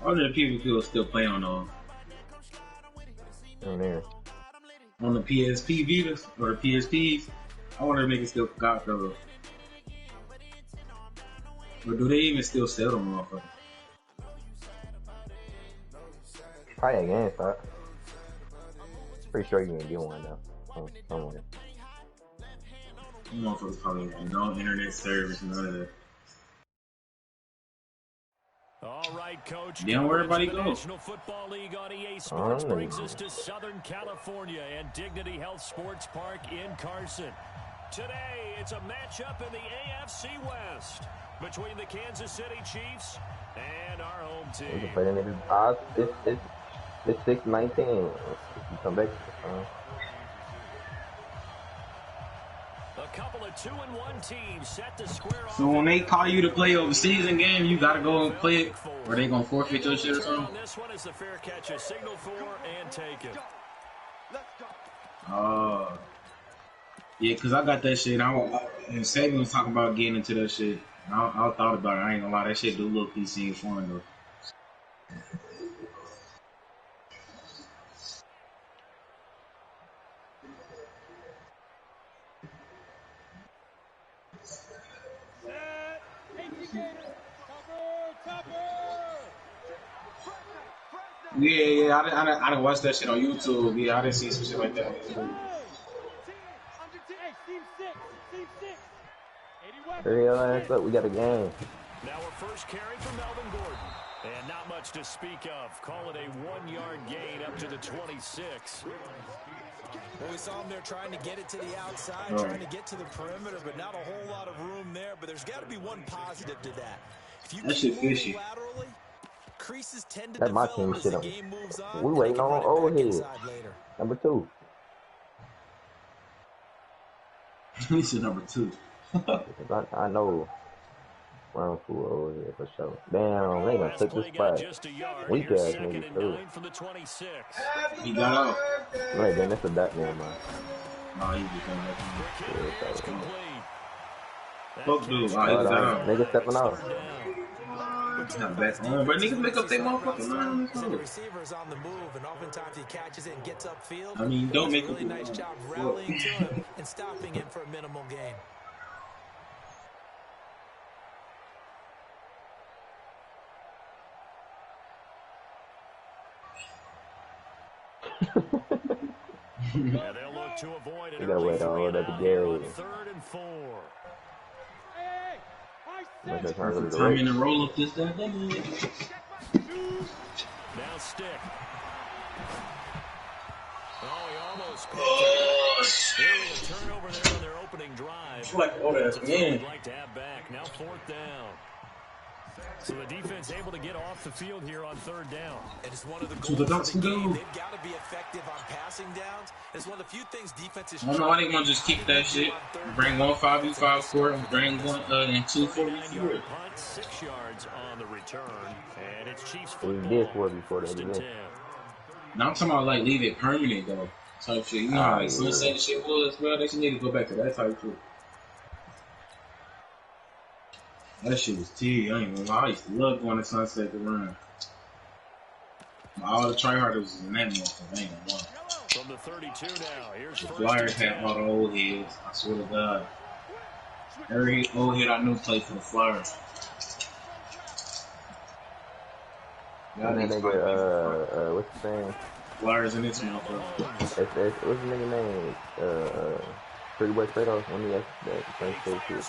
I wonder if people still play on those. On the PSP Vitas or the PSPs. I wonder if niggas still got those. Or do they even still sell them motherfuckers? Probably again, GameStop. Pretty sure you can get one though. Somewhere. Motherfuckers probably have no internet service, none of that. All right, Coach. Damn, where everybody go? National Football League on EA Sports brings us to Southern California and Dignity Health Sports Park in Carson. Today, it's a matchup in the AFC West between the Kansas City Chiefs and our home team. It's 6-19. You come back. A couple of 2-1 teams set to square off. So when they call you to play overseas in game, you gotta go and play it, or they gonna forfeit your shit or something? On this one is the fair catch, a signal for and take it. Yeah, cause I got that shit. And Saban was talking about getting into that shit. I thought about it. I ain't gonna lie, that shit do look PC and fun though. Yeah, I didn't watch that shit on YouTube. Yeah, I didn't see some shit like that. Hurry up, we got a game. Now we're first carry for Melvin Gordon. And not much to speak of. Call it a 1-yard gain up to the 26. Well, we saw him there trying to get it to the outside, trying to get to the perimeter, but not a whole lot of room there. But there's got to be one positive to that. If you keep moving laterally, creases tend to develop as the game moves on. We waiting on old head. Number 2. He's number 2. I know. Round 2 old head for sure. Damn, they gonna take this spot. Weak ass nigga too. He got out. Right then, that's a duck man, man. No, he just going back. Fuck dude. He got out. Nigga stepping out. Not bad. But niggas make up their motherfucking mind. The receiver is on the move, and oftentimes he catches it and gets upfield. I mean, don't make a really nice job rallying to him and stopping him for a minimal gain. Yeah, they'll look to avoid it. You gotta wait all that to get 3rd and 4. Perfect timing to roll up this guy. Now stick. Oh, he almost picked it. Really a turnover there on their opening drive. Like They'd like to have back. Now 4th down. So the defense able to get off the field here on 3rd down. And it's one of the goals of the game. They've got to be effective on passing downs. It's one of the few things defenses. I don't know why they gonna just keep that shit. Bring 1 5v5 score and bring 1 and 2 4v4. 6 yards on the return, and it's Chiefs football. Now I'm talking about like leave it permanent though. Type shit. You know how like Sunset shit was, bro. They should need to go back to that type shit. That shit was T. I ain't gonna lie. I used to love going to Sunset to run. All the tryharders was in that motherfucker. I ain't gonna lie. From the 32 now, here's the Flyers had all the old heads. I swear to God. Every old head I knew played for the Flyers. And then they get, what's his name? Flyers in this motherfucker. What's the nigga name? Pretty West Kratos when he had that Sunset shit.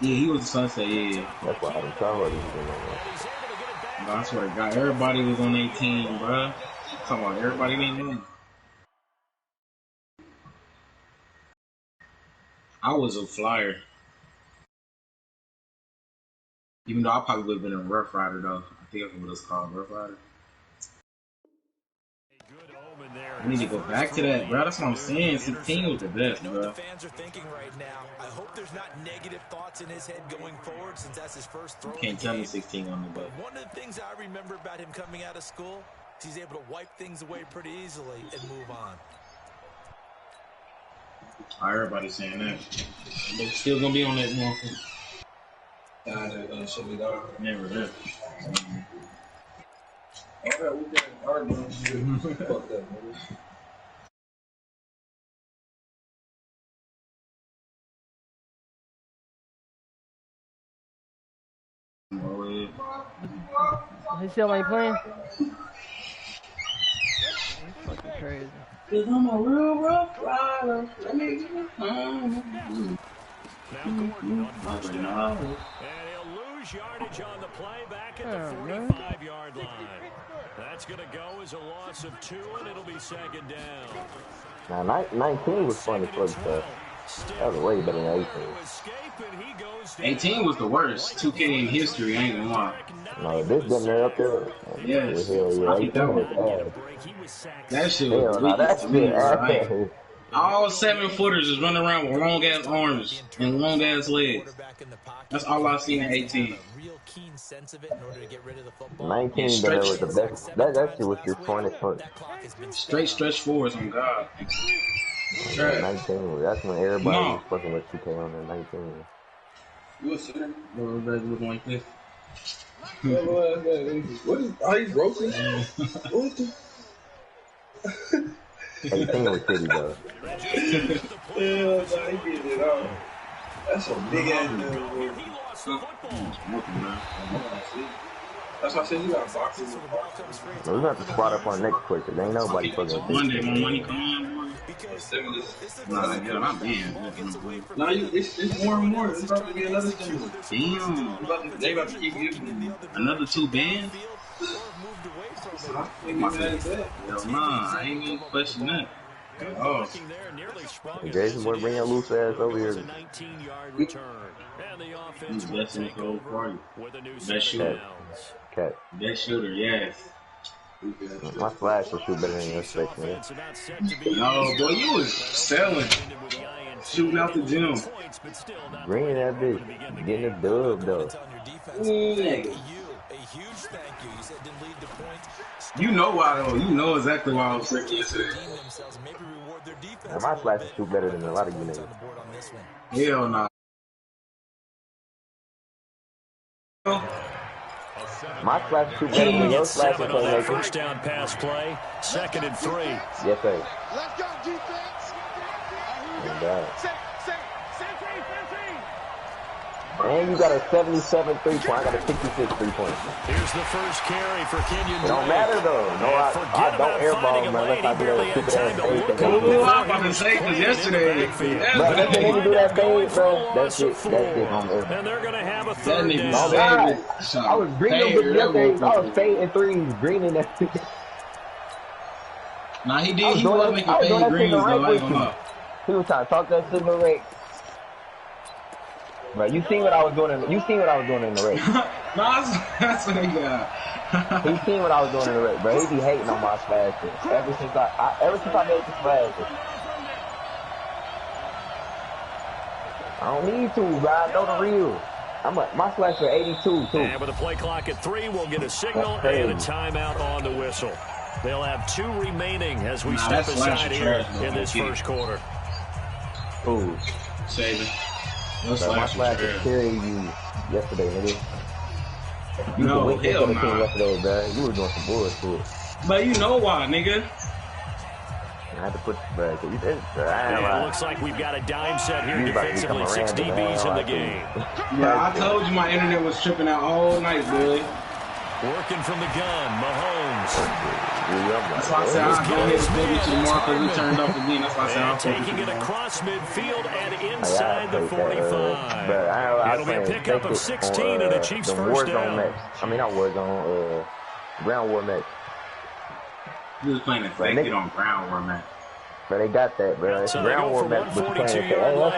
Yeah, he was a Sunset, yeah. That's why Adam Coward was in there. I swear to God, everybody was on their team, bro. Come on, everybody didn't know. I was a Flyer. Even though I probably would have been a Rough Rider, though. I think that's what it's called, Rough Rider. I need to go back to that, bro. That's what I'm saying. 16 was the best, bro. The fans are thinking right now. I hope there's not negative thoughts in his head going forward since that's his first throw. Can't tell me 16 on the butt. One of the things I remember about him coming out of school is he's able to wipe things away pretty easily and move on. Everybody's saying that. They're still gonna be on that motherfucker. God, they're gonna shut it off. Never that. He still ain't playing? Fucking crazy. Cause I'm a real rough rider. Let me get Now Gordon on first down. And he'll lose yardage on the play back at the 45-yard line. That's going to go as a loss of 2, and it'll be second down. Now, 19 was fun as fuck stuff. That was way better than 18. 18 was the worst 2K in history, I ain't gonna lie. No, this getting there up there. Yes. Yeah, 18 was that shit was that shit ass. All 7-footers is running around with long ass arms and long ass legs. That's all I've seen in 18. 19 that was the best. That shit was just fun as fuck. Straight stretch forwards on God. 19. That's when everybody was fucking with 2K on that 19. You a center? Little brother looking like this. What is he's roasting? 18 was shitty though. Yeah, he did it all. That's a big ass dude. That's why I said you got boxes. We're gonna have to spot up on next quick, cause ain't nobody fucking with Monday, my money come on. Nah, yeah, I'm banned. Nah, it's more and more. It's about to be another thing. Damn. They about to keep giving me another 2 bands? Hell nah, I ain't gonna question that. Oh. Jason, boy, bring your loose ass over here. He's best in the whole party. Best shooter. Cat. Best shooter, yes. My flash will shoot better than your stick, man. No, boy, you was selling. Shooting out the gym. Bring that bitch. Getting a dub, though. You know why, though. You know exactly why I was sick yesterday. Now, my flash will shoot better than a lot of you niggas. Hell nah. My flash shoot better than your flash. First down pass play. 2nd and 3. Yes, sir. Let's go, defense. And you got a 77 3-point. I got a 66 3-point. Here's the first carry for Kenyon. It don't matter though. No, I don't airball him unless I do that stupid ass fake. I'm about to say, because yesterday. Bro, that nigga do that fake, bro. That's it. That's it. And they're going to have a 3rd down. Oh, God. I was greening with yesterday. I was fading threes, greening that shit. Nah, he did. He was making fade greens, though. I ain't gonna lie. He was trying to talk that shit in the race. Bro, you seen what I was doing in the race. Nah, that's what he got. He seen what I was doing in the race, bro. He be hating on my slashes. Ever since I made the slashes. I don't need to, bro. I know the real. My slash are 82 too. And with a play clock at 3, we'll get a signal and a timeout on the whistle. They'll have 2 remaining as we step aside here in this first quarter. Ooh. Saving. My slash carried you yesterday, nigga. You no, went hell the nah. team yesterday, bro. You were doing some bullshit. But you know why, nigga. I had to put bro. It looks like we've got a dime set here defensively. 6 DBs in the game. Yeah, I told you my internet was tripping out all night, boy. Working from the gun, Mahomes. That's why I said I'll go ahead and baby to the marker. We turned off again. That's why I said I'll taking it across midfield and inside the 45. It'll be a pickup of 16 and a Chiefs first down. Not Warzone, Ground War match. You was playing a fake on Ground War match. But they got that, bro. So Ground War match was playing. Hey, that's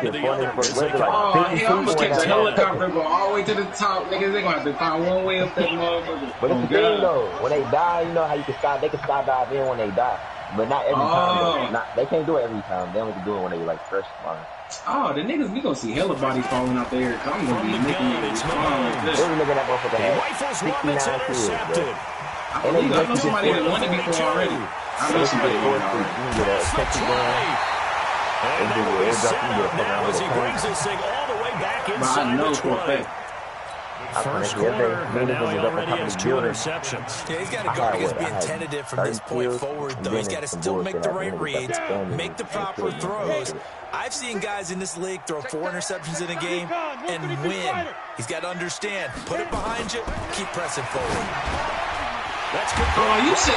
funny. I'm gonna catch a helicopter go all the way to the top, niggas. They gonna have to find one way up that motherfucker. But it's the thing though, when they die, you know how you can sky. They can skydive in when they die, but not every time. They can't do it every time. They only can do it when they like fresh spawn. Oh, the niggas, we gonna see hella bodies falling out there. I'm gonna be making it respond like this. Every nigga that motherfucker had 69 kills, bro. I know somebody that won it before already. I know somebody that won it already. As he brings this thing all the way back inside the 20. First quarter, and now he already has 2 interceptions. Yeah, he's got to guard against being tentative from this point forward, though. He's got to still make the right reads, make the proper throws. I've seen guys in this league throw 4 interceptions in a game and win. He's got to understand, put it behind you, keep pressing forward. That's good. Oh, you said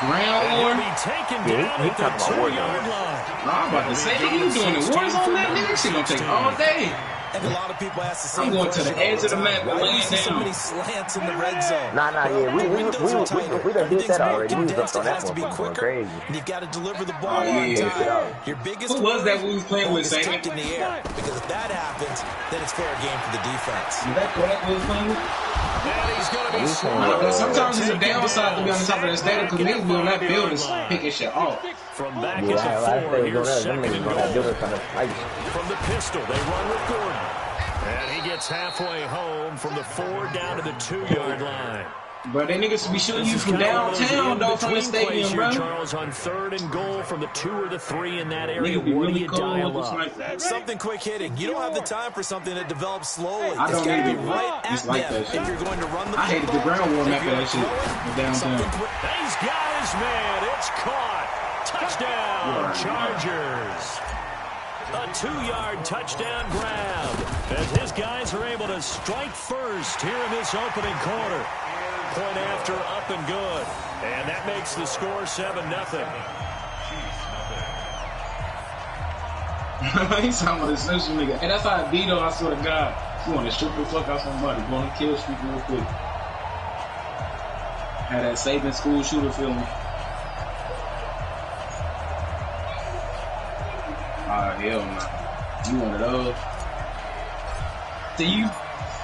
ground war? Be taken down at the 2-yard line. I'm about to say, he doing the wars on that nigga. Shit gonna take all day. And a lot of people ask the same I'm going to the edge of the map. Why do you see so many slants in the red zone? Yeah. We done did that already. We was up on that one going crazy. And you've got to deliver the ball on time. Your biggest Who was that we was playing with, Saban? in the air. Because if that happens, then it's fair game for the defense. Is that correct we was playing with? And he's going to be slow. Sometimes it's a downside to be on the top of that stadium because niggas be on that building picking shit off. From back at the 4, here's second and goal. From the pistol, they run with Gordon. And he gets halfway home from the 4 down to the 2-yard line. But they niggas be shooting you from downtown, though, from the stadium, bro. Charles, on 3rd and goal from the 2 or the 3 in that area. What do you dial up? Like something quick hitting. You don't have the time for something that develops slowly. I don't it's got to be either. right at like them that shit. if you're going to run the I hated the ground war after that shit. Downtown. These guys, man, it's caught. Touchdown, Chargers. A 2-yard touchdown grab as his guys are able to strike first here in this opening quarter. Point after, up and good. And that makes the score 7-0. He's talking about this social nigga. And that's how I beat him, I swear to God. You want to shoot the fuck out somebody. Going to kill streak real quick. Had that Saban school shooter film. Hell no. You one of those. See you.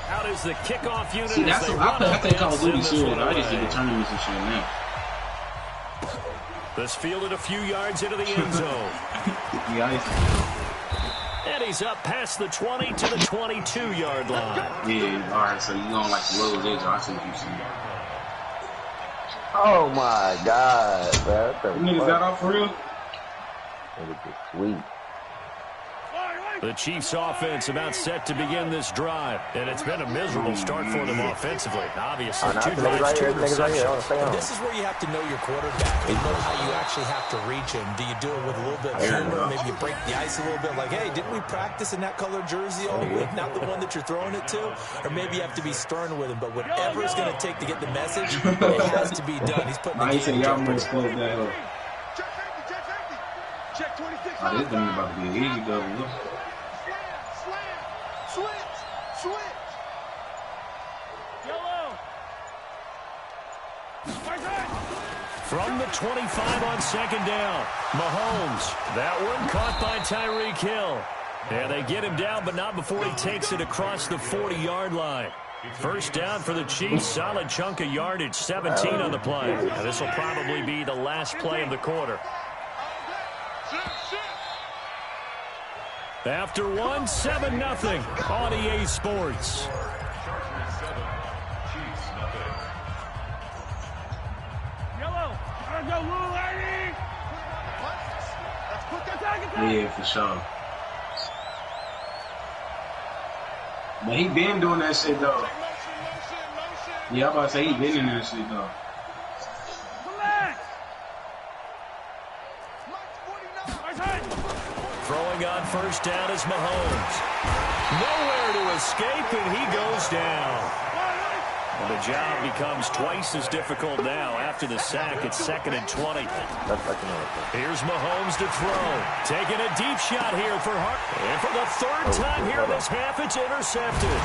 Out is the kickoff unit. See, that's I think Call of Duty serious. I just do the tournaments and shit now. This fielded a few yards into the end zone. And he's up past the 20 to the 22-yard line. Yeah, alright, so you don't like the low edge. I see what you see. Oh my God, bro. You niggas got off for real? Sweet. The Chiefs offense about set to begin this drive, and it's been a miserable start for them offensively. Obviously, 2 drives, 2 interceptions. This is where you have to know your quarterback and know how you actually have to reach him. Do you do it with a little bit of humor? Maybe you break the ice a little bit, like, hey, didn't we practice in that color jersey all week? Not the one that you're throwing it to? Or maybe you have to be stern with him, but whatever it's going to take to get the message, it has to be done. He's putting the game in jeopardy. Check 26. This thing about to be an easy double. Switch. Yellow. From the 25 on 2nd down, Mahomes. That one caught by Tyreek Hill. And they get him down, but not before he takes it across the 40-yard line. First down for the Chiefs. Solid chunk of yardage, 17 on the play. And this will probably be the last play of the quarter. After 1, 7-0 on EA Sports. Yeah, for sure. But he been doing that shit though. Yeah, I'm about to say he been in that shit though. Throwing on first down is Mahomes. Nowhere to escape, and he goes down. Well, the job becomes twice as difficult now after the sack. It's 2nd and 20. Here's Mahomes to throw. Taking a deep shot here for Hart. And for the 3rd time here in this half, it's intercepted.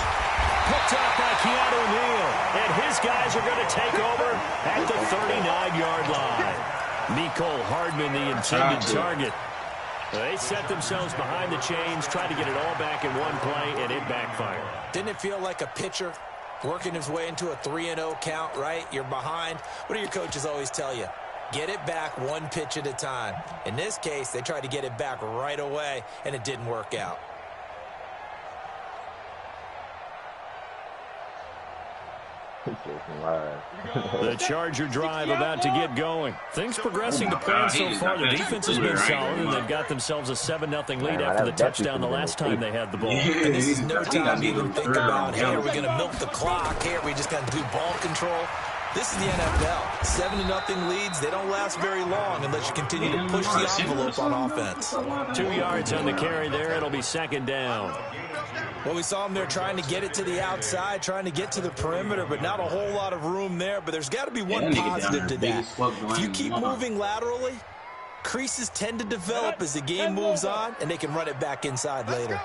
Picked up by Keanu Neal. And his guys are going to take over at the 39-yard line. Mecole Hardman, the intended target. They set themselves behind the chains, tried to get it all back in one play, and it backfired. Didn't it feel like a pitcher working his way into a 3-0 count, right? You're behind. What do your coaches always tell you? Get it back one pitch at a time. In this case, they tried to get it back right away, and it didn't work out. The Charger drive about to get going. Things progressing to plan so far. The defense has been solid, and they've got themselves a 7-0 lead after the touchdown the last time they had the ball. And this is no time to even think about, hey, are we going to milk the clock? Hey, are we just going to do ball control? This is the NFL. 7-0 leads. They don't last very long unless you continue to push the envelope on offense. 2 yards on the carry there. It'll be second down. Well, we saw them there trying to get it to the outside, trying to get to the perimeter, but not a whole lot of room there. But there's got to be one positive to that. If you keep moving laterally, creases tend to develop as the game moves on, and they can run it back inside later.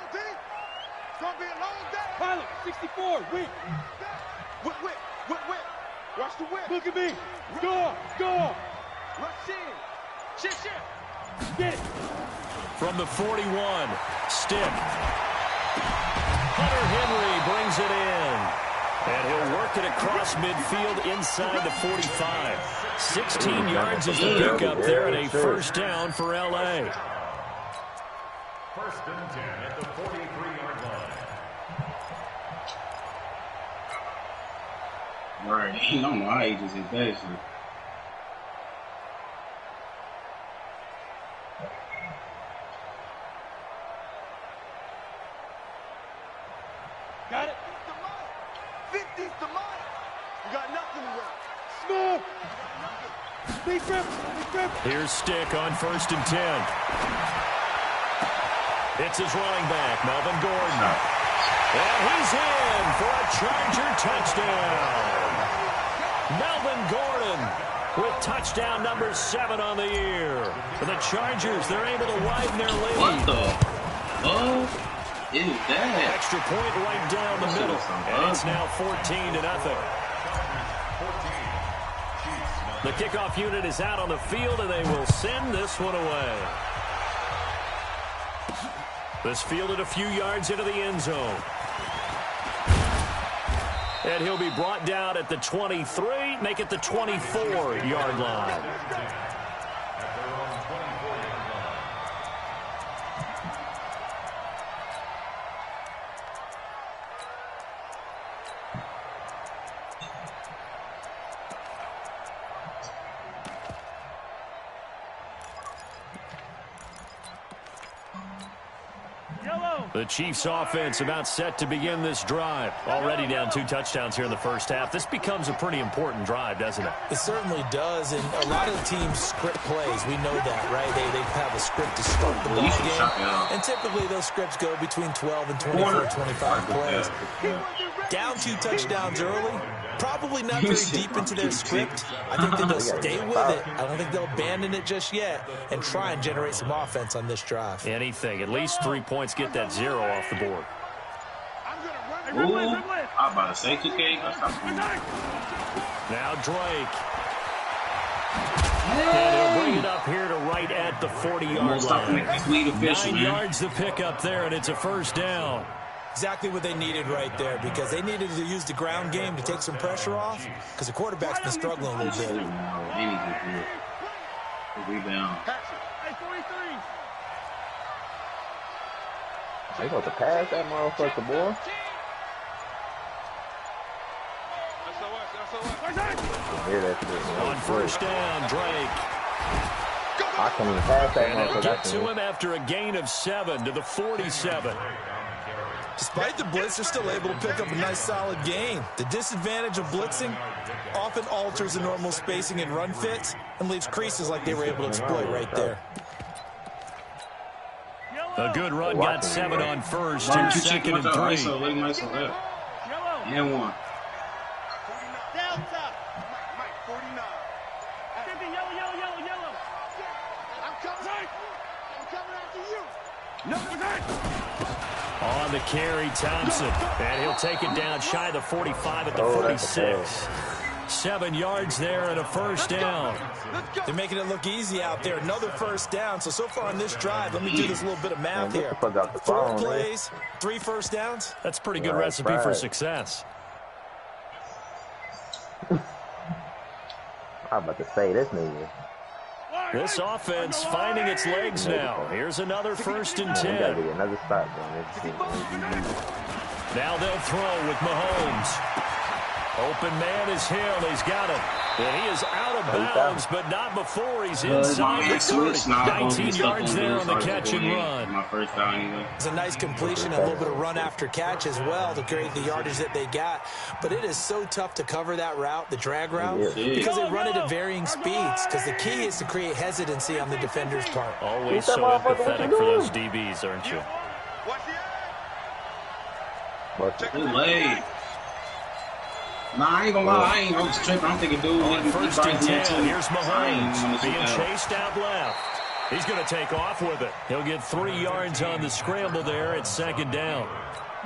Pilot, 64, whip. Whip. Watch the whip. Look at me. Go. Rush in. Shit. Get it. From the 41, Stick. Hunter Henry brings it in. And he'll work it across midfield inside the 45. 16 yards is the pickup there, and a first down for L.A. First and 10 at the 43-yard line. Right, I don't know how he just hit that shit. Got it? 50's the money. You got nothing to run. Smooth. Big grip. Here's Stick on first and 10. It's his running back, Melvin Gordon. And he's in for a Charger touchdown. Melvin Gordon with touchdown number 7 on the year. For the Chargers, they're able to widen their lead. What the? Oh, is that? Extra point right down the middle. And it's now 14-0. The kickoff unit is out on the field, and they will send this one away. This fielded a few yards into the end zone. And he'll be brought down at the 23, make it the 24-yard line. The Chiefs offense about set to begin this drive. Already down 2 touchdowns here in the first half. This becomes a pretty important drive, doesn't it? It certainly does, and a lot of the teams script plays. We know that, right? They have a script to start the ball game, and typically those scripts go between 12 and 24, 25 plays. Down 2 touchdowns early, probably not very deep into their script. I think that they'll stay with it. I don't think they'll abandon it just yet and try and generate some offense on this drive. Anything. At least 3 points, get that 0 off the board. Ooh, I'm about to say 2K. Now Drake. And he'll bring it up here to right at the 40-yard line. 9 yards the pickup there, and it's a first down. Exactly what they needed right there, because they needed to use the ground game to take some pressure off, because the quarterback's been struggling a little bit. Rebound. They got to pass that motherfucker, boy. On first down, Drake. I can't even pass that motherfucker. Get to him after a gain of 7 to the 47. Despite the blitz, they're still able to pick up a nice solid gain. The disadvantage of blitzing often alters the normal spacing and run fits and leaves creases like they were able to exploit right there. A good run, got 7 on first, and second and 3. And 1. On the carry, Thompson. And he'll take it down shy of the 45 at the 46. 7 yards there and a first down. They're making it look easy out there. Another first down. So far on this drive, let me do this little bit of math here. 4 plays, 3 first downs. That's a pretty good recipe for success. I'm about to say this nigga. This offense finding its legs now. Here's another first and 10. Another stop, now they'll throw with Mahomes. Open man is Hill. He's got it. And he is out of bounds, but not before he's inside the 30. 19 yards there on the catch and run. My first down anyway. It's a nice completion, a little bit of run after catch as well to create the yardage that they got. But it is so tough to cover that route, the drag route, because they run it at varying speeds. Because the key is to create hesitancy on the defender's part. Always so empathetic for those DBs, aren't you? Too late. Nah, I ain't gonna lie. I was tripping. I'm thinking, dude, on first and 10, here's Mahomes being chased out left. He's going to take off with it. He'll get 3 yards on the scramble there at second down.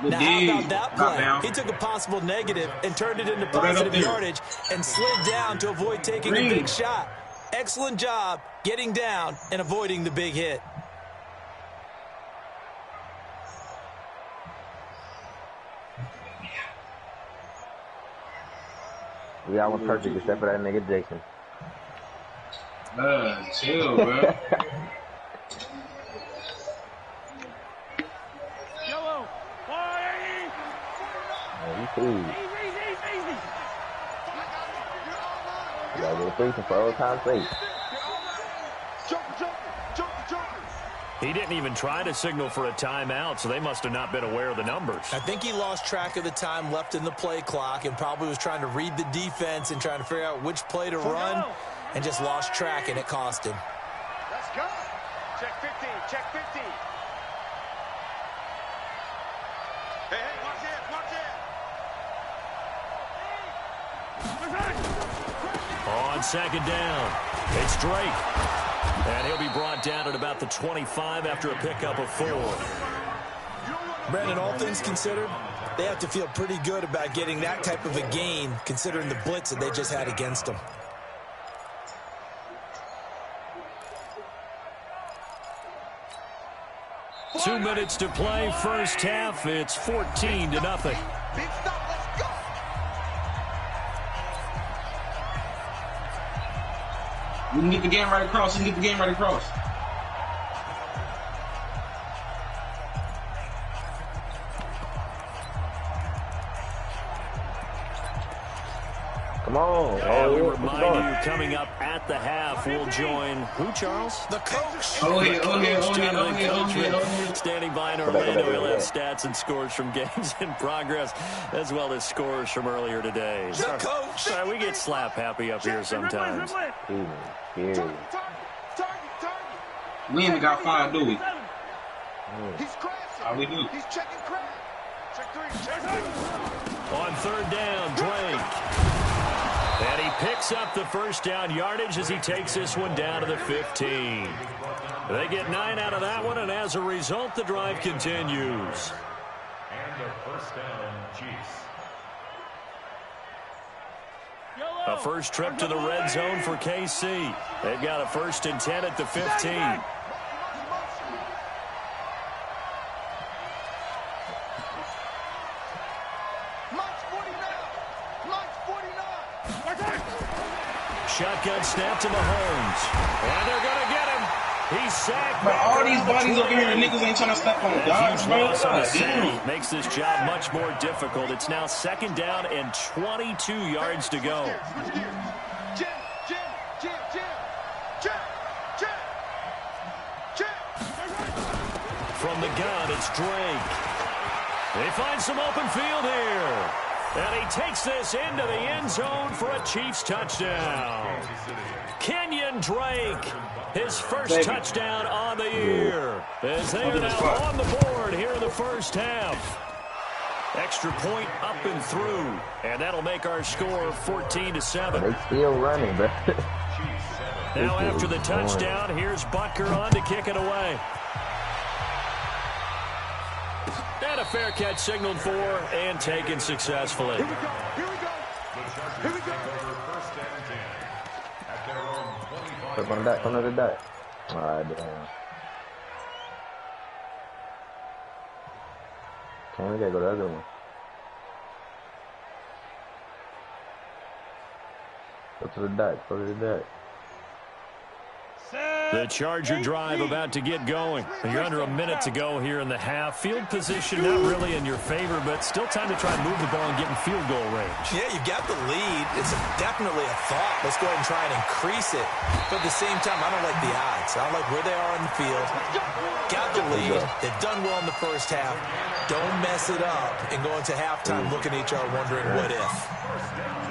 Now, how about that play? He took a possible negative and turned it into positive yardage and slid down to avoid taking a big shot. Excellent job getting down and avoiding the big hit. We all went perfect except for that nigga Jason. Chill, bro. Yellow. You cool. You gotta get a freezing for old time's sake. He didn't even try to signal for a timeout, so they must have not been aware of the numbers. I think he lost track of the time left in the play clock and probably was trying to read the defense and trying to figure out which play to run and just lost track, and it cost him. Let's go. Check 15. Check 15. Hey, watch it. On second down, it's Drake. And he'll be brought down at about the 25 after a pickup of 4. Brandon, all things considered, they have to feel pretty good about getting that type of a gain considering the blitz that they just had against them. Two minutes to play, first half. It's 14-0. Big stop. Let's go. We can get the game right across. Come on. And we remind you, coming up at the half, we'll join who, Charles? The coach. Standing by in Orlando. He'll have stats and scores from games in progress, as well as scores from earlier today. The coach. Sorry, we get slap happy up here sometimes. We ain't got 5, do we? He's crashing. How we do? He's checking crash. Check 3. Check 3. On third down, Drake. And he picks up the first down yardage as he takes this one down to the 15. They get 9 out of that one, and as a result, the drive continues. And the first down, Chiefs. A first trip to the red zone for KC. They've got a 1st and 10 at the 15. Shotgun snap to Mahomes. And they're going to get him. He's sacked. But all these bodies over here, the niggas ain't trying to step on dogs, bro. Makes this job much more difficult. It's now second down and 22 yards to go. From the gun, it's Drake. They find some open field here. And he takes this into the end zone for a Chiefs touchdown. Kenyon Drake, his first touchdown on the year. As they are now on the board here in the first half. Extra point up and through. And that'll make our score 14-7. They still running, bro. Now after the touchdown, here's Butker on to kick it away. And a fair catch signaled for and taken successfully. Here we go. Here we go. Here we go. Come on to the dot. All right, damn. Okay, we gotta go to the other one. Go to the dot. Go to the dot. Set. The Charger drive about to get going. You're under a minute to go here in the half. Field position not really in your favor, but still time to try and move the ball and get in field goal range. Yeah, you've got the lead. It's definitely a thought. Let's go ahead and try and increase it. But at the same time, I don't like the odds. I don't like where they are on the field. Got the lead. They've done well in the first half. Don't mess it up and go into halftime looking at each other wondering what if.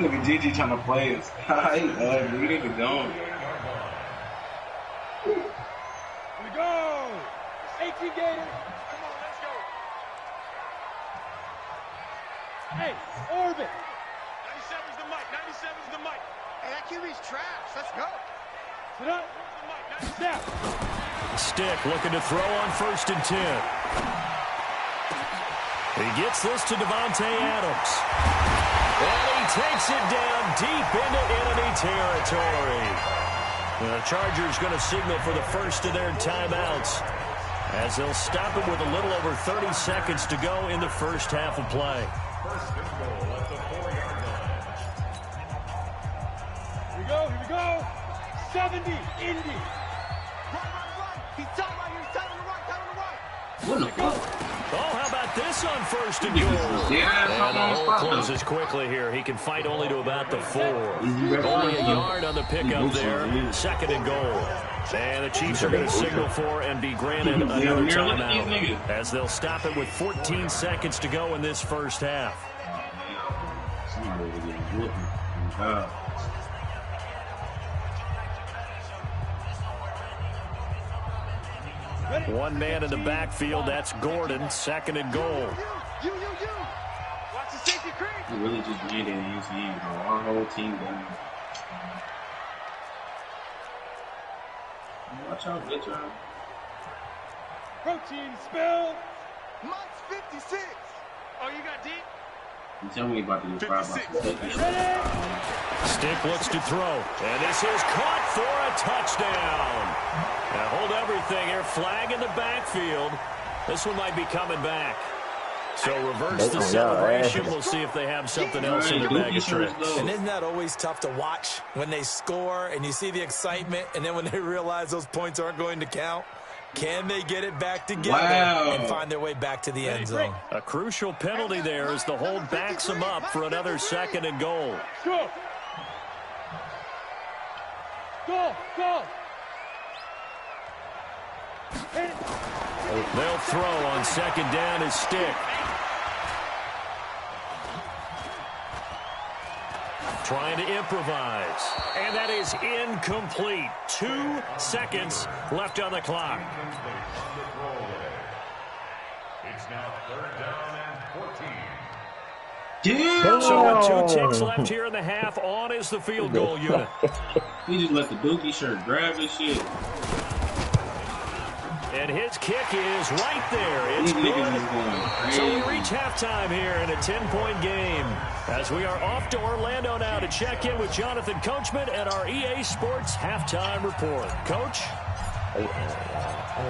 Look at Gigi trying to play us. We need to go. Here we go. 18 Gators. Come on, let's go. Hey, Orbit. 97's the mic. 97's the mic. Hey, that QB's trash. Let's go. Sit up. Snap. Stick looking to throw on 1st and 10. He gets this to Davante Adams. And he takes it down deep into enemy territory. The Chargers going to signal for the first of their timeouts as they'll stop it with a little over 30 seconds to go in the first half of play. First and goal at the 4-yard line. Here we go. 70, Indy. Right. He's telling right here. He's telling the right. What the fuck? Oh, how about this on 1st and goal? And the hole closes quickly here. He can fight only to about the 4. Only a yard on the pickup there. 2nd and goal. And the Chiefs are going to signal for and be granted another timeout as they'll stop it with 14 seconds to go in this first half. One man in the backfield, that's Gordon, 2nd and goal. You. Watch the safety creep. He really just made it in his hand, bro. Our whole team down. Watch out, good job. Protein spill. Mike's 56. Oh, you got deep? You tell me about the 5 Stick looks to throw, and this is caught for a touchdown. Now hold everything here. Flag in the backfield. This one might be coming back. So reverse the celebration. We'll see if they have something else in their bag of tricks. And isn't that always tough to watch when they score and you see the excitement and then when they realize those points aren't going to count? Can they get it back together and find their way back to the end zone? A crucial penalty there as the hold backs them up for another 2nd and goal. Go. They'll throw on 2nd down as Stick. Trying to improvise. And that is incomplete. 2 seconds left on the clock. It's now 3rd down and 14. Damn! So with 2 ticks left here in the half, on is the field goal unit. He just let the Dookie shirt grab his shit. And his kick is right there. It's good. So we reach halftime here in a 10-point game as we are off to Orlando now to check in with Jonathan Coachman at our EA Sports Halftime Report. Coach?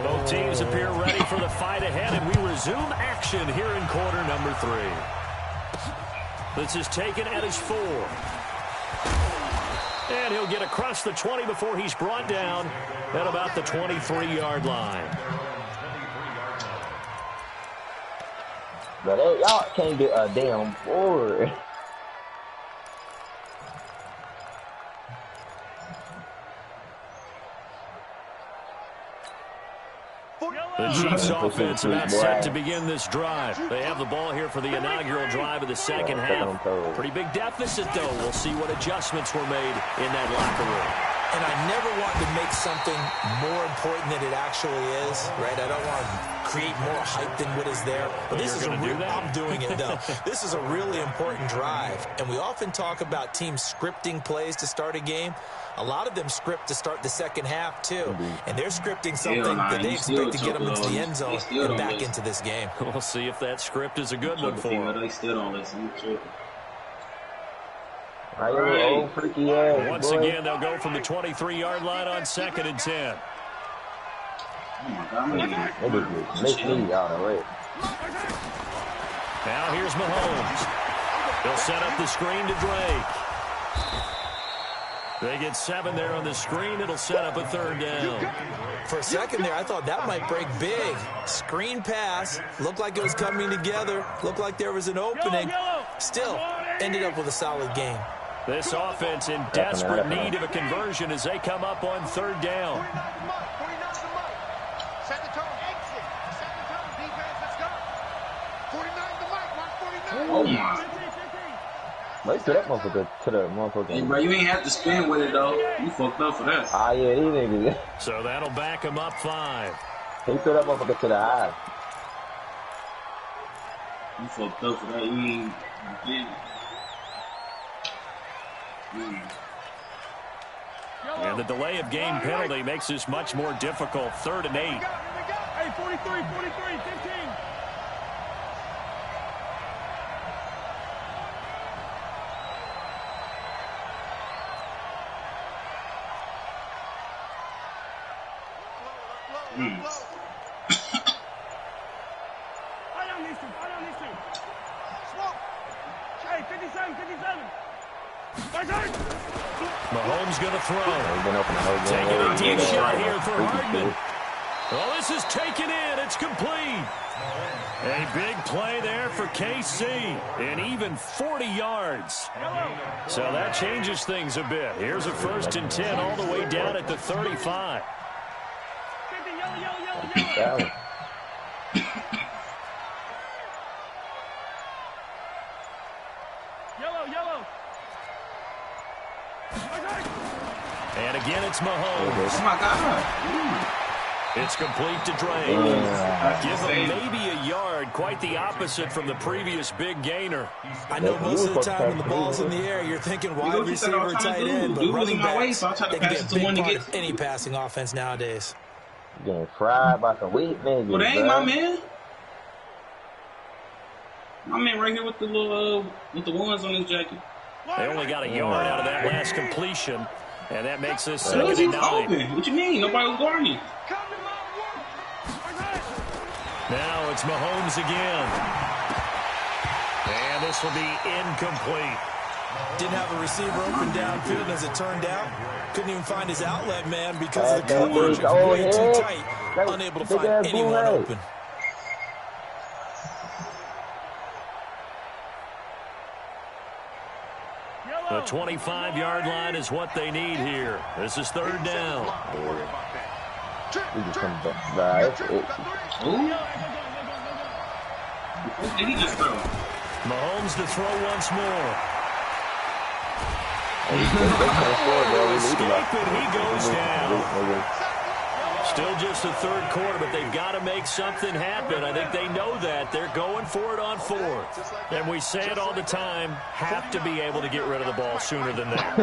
Both teams appear ready for the fight ahead, and we resume action here in quarter number 3. This is taken at his 4. And he'll get across the 20 before he's brought down at about the 23-yard line. But y'all can't get a damn board. The Chiefs offense about set to begin this drive. They have the ball here for the inaugural drive of the second half. Pretty big deficit, though. We'll see what adjustments were made in that locker room. And I never want to make something more important than it actually is, right? I don't want to create more hype than what is there. But this is I'm doing it, though. This is a really important drive. And we often talk about teams scripting plays to start a game. A lot of them script to start the second half, too. And they're scripting something that they expect to get them into the end zone and back into this game. We'll see if that script is a good one for them. They still don't listen. Once again, they'll go from the 23-yard line on 2nd and 10. Now here's Mahomes. They'll set up the screen to Drake. They get 7 there on the screen. It'll set up a 3rd down. For a second there, I thought that might break big. Screen pass. Looked like it was coming together. Looked like there was an opening. Still, ended up with a solid game. This offense in desperate need of a conversion as they come up on 3rd down. Set the tone. Exit. Set the tone. Defense, let's go. 49 the mic. Mark 49. Oh, my. Let's get that motherfucker to the motherfucker. Hey, bro, you ain't have to spin with it, though. You fucked up for that. Ah, yeah, these niggas. So that'll back him up 5. He threw that motherfucker to the eye. You fucked up for that. You ain't. And the delay of game penalty makes this much more difficult. 3rd and 8. Hey, 43, 15. Mahomes going to throw. Taking a deep shot here for Hardman. Well, this is taken in. It's complete. A big play there for KC. And even 40 yards. So that changes things a bit. Here's a 1st and 10 all the way down at the 35. Yellow. And again, it's Mahomes. Oh, my God. It's complete to Drake. Give him maybe a yard, quite the opposite from the previous big gainer. I know most of the time when the ball's in the air, you're thinking wide receiver, tight end, but running backs, they can be a big part of any passing offense nowadays. Getting fried by some weak niggas. Well, they ain't my man. My man right here with the little, with the ones on his jacket. They only got a yard out of that last completion, and that makes this 2nd What and 9. open? What you mean? Nobody was guarding you. Now it's Mahomes again. And this will be incomplete. Didn't have a receiver open downfield, as it turned out. Couldn't even find his outlet man because of the coverage. It was way too tight. Unable to find anyone open. The 25-yard line is what they need here. This is 3rd down. Did he just throw? Mahomes to throw once more. Escape it, he goes down. Still just the 3rd quarter, but they've got to make something happen. I think they know that. They're going for it on 4th. And we say it all the time, have to be able to get rid of the ball sooner than that.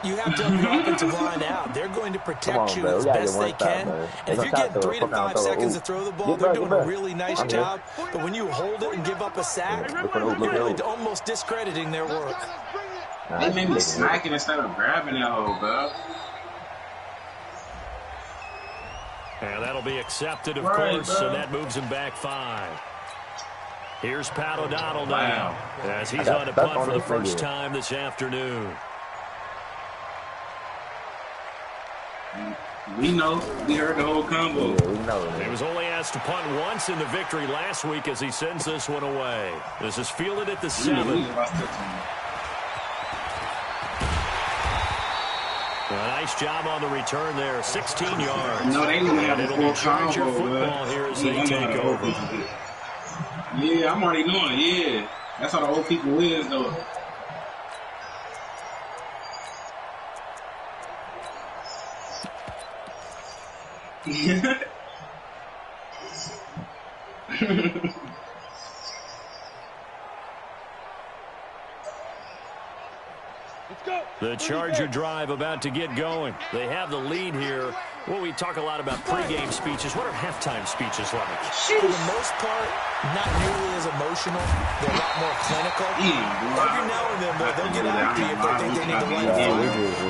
You have to have your offensive line out. They're going to protect you as best they can. And if you're getting 3 to 5 seconds to throw the ball, they're doing a really nice job. But when you hold it and give up a sack, you're really almost discrediting their work. They made me snacking instead of grabbing that hole, bro. And that'll be accepted, of course, and that moves him back 5. Here's Pat O'Donnell now, as he's on a punt for the first time this afternoon. We know. We heard the whole combo. He was only asked to punt once in the victory last week as he sends this one away. This is fielded at the 7. A nice job on the return there, 16 yards. No, they didn't have a full Charger football here as they take over. Yeah, I'm already knowing. Yeah, that's how the old people is, though. The Charger drive about to get going. They have the lead here Well, we talk a lot about pregame speeches. What are halftime speeches like? For the most part, not nearly as emotional. They're a lot more clinical. Every now and then, they'll get after you if they think they need to light you.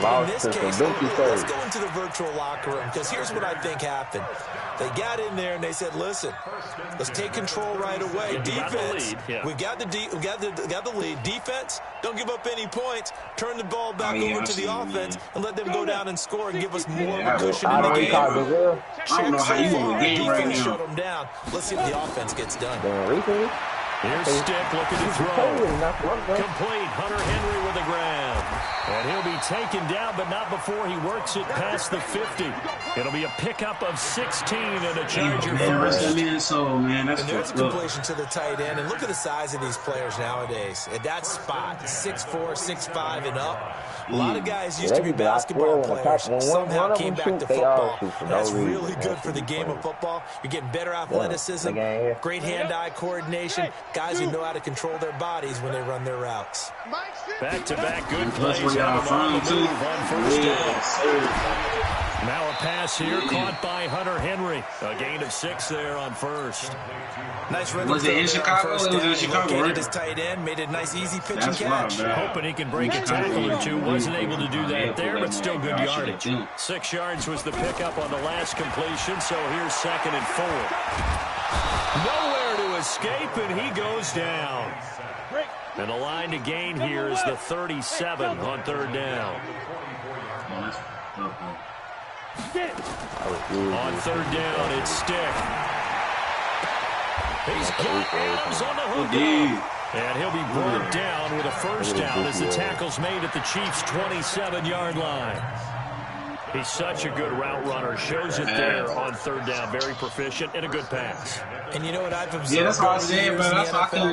But in this case, let's go into the virtual locker room, because here's what I think happened. They got in there and they said, listen, let's take control right away. Defense, we got the lead. Defense, don't give up any points. Turn the ball back over to the offense and let them go down and score and give us more of a cushion in the game. I don't know how you win the game right now. Shut them down. Let's see if the offense gets done. Here's Stick looking to throw. Complete. Hunter Henry with the grab. And he'll be taken down, but not before he works it past the 50. It'll be a pickup of 16 and a Charger first. Man, that's and there's a completion to the tight end. And look at the size of these players nowadays. At that spot, 6'4", 6'5", and up. A lot of guys used to be basketball players. Somehow came back to football. That's really good for the game of football. You're getting better athleticism, great hand-eye coordination, guys who know how to control their bodies when they run their routes. Back-to-back good plays. Now a pass here caught by Hunter Henry. A gain of 6 there on first. Nice rhythm. Was it in Chicago? It was in Chicago, right? His tight end, made a nice easy pitch and catch. Hoping he can break a tackle or two. Wasn't able to do that there, but still good yardage. 6 yards was the pickup on the last completion, so here's 2nd and 4. Nowhere to escape, and he goes down. And the line to gain here is the 37 on 3rd down. On 3rd down, it's Stick. He's got Adams on the hook. And he'll be brought down with a first down as the tackle's made at the Chiefs' 27-yard line. He's such a good route runner. Shows it there on 3rd down. Very proficient and a good pass. And you know what I've observed? Yeah, that's what I said, but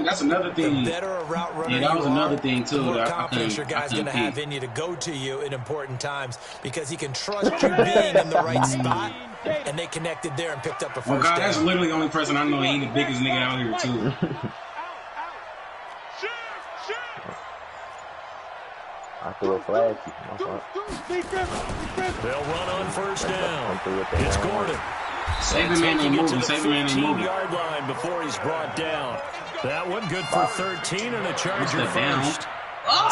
that's another thing. The better a route runner that was another thing, too. The more confidence your guy's going to have in you to go to you in important times, because he can trust you being in the right spot, and they connected there and picked up a first down. God, that's literally the only person I know he the biggest nigga out here, too. I threw a flag. They'll run on first down. It's Gordon. Save him and move him. Save him and move him. 15-yard line before he's brought down. That one good for 13 and a Charger first.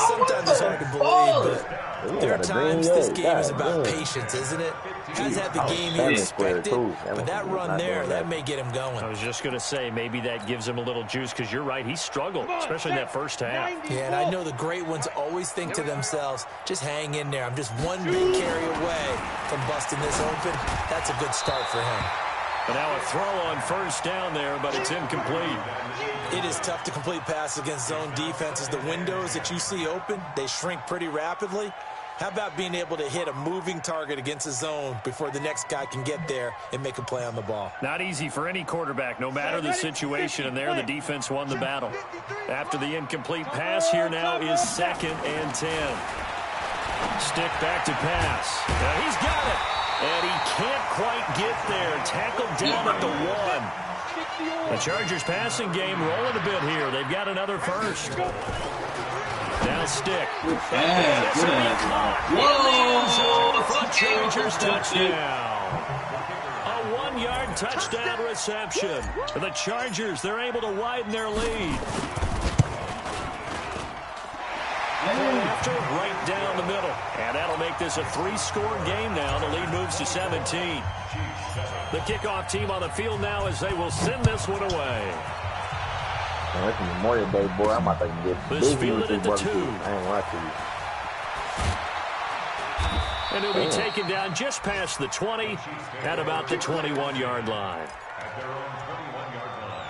Sometimes it's hard to believe, but there are times this game is about patience, isn't it? Has had the game he expected, but that run there, that may get him going. I was just going to say, maybe that gives him a little juice, because you're right, he struggled, especially in that first half. Yeah, and I know the great ones always think to themselves, just hang in there. I'm just one big carry away from busting this open. That's a good start for him. But now a throw on first down there, but it's incomplete. It is tough to complete passes against zone defenses. The windows that you see open, they shrink pretty rapidly. How about being able to hit a moving target against a zone before the next guy can get there and make a play on the ball? Not easy for any quarterback, no matter the situation, and there the defense won the battle. After the incomplete pass, here now is 2nd and 10. Stick back to pass. Now he's got it. And he can't quite get there. Tackled down at the 1. The Chargers passing game rolling a bit here. They've got another first. Now Stick. Whoa! For Chargers touchdown. A 1-yard touchdown reception. The Chargers, they're able to widen their lead. After right down the middle. And that'll make this a 3-score game now. The lead moves to 17. The kickoff team on the field now as they will send this one away. Man, it's Memorial Day, boy. I'm about to get busy with this barbecue. I ain't watching you. And he'll be taken down just past the 20 at about the 21-yard line. At their own 21-yard line.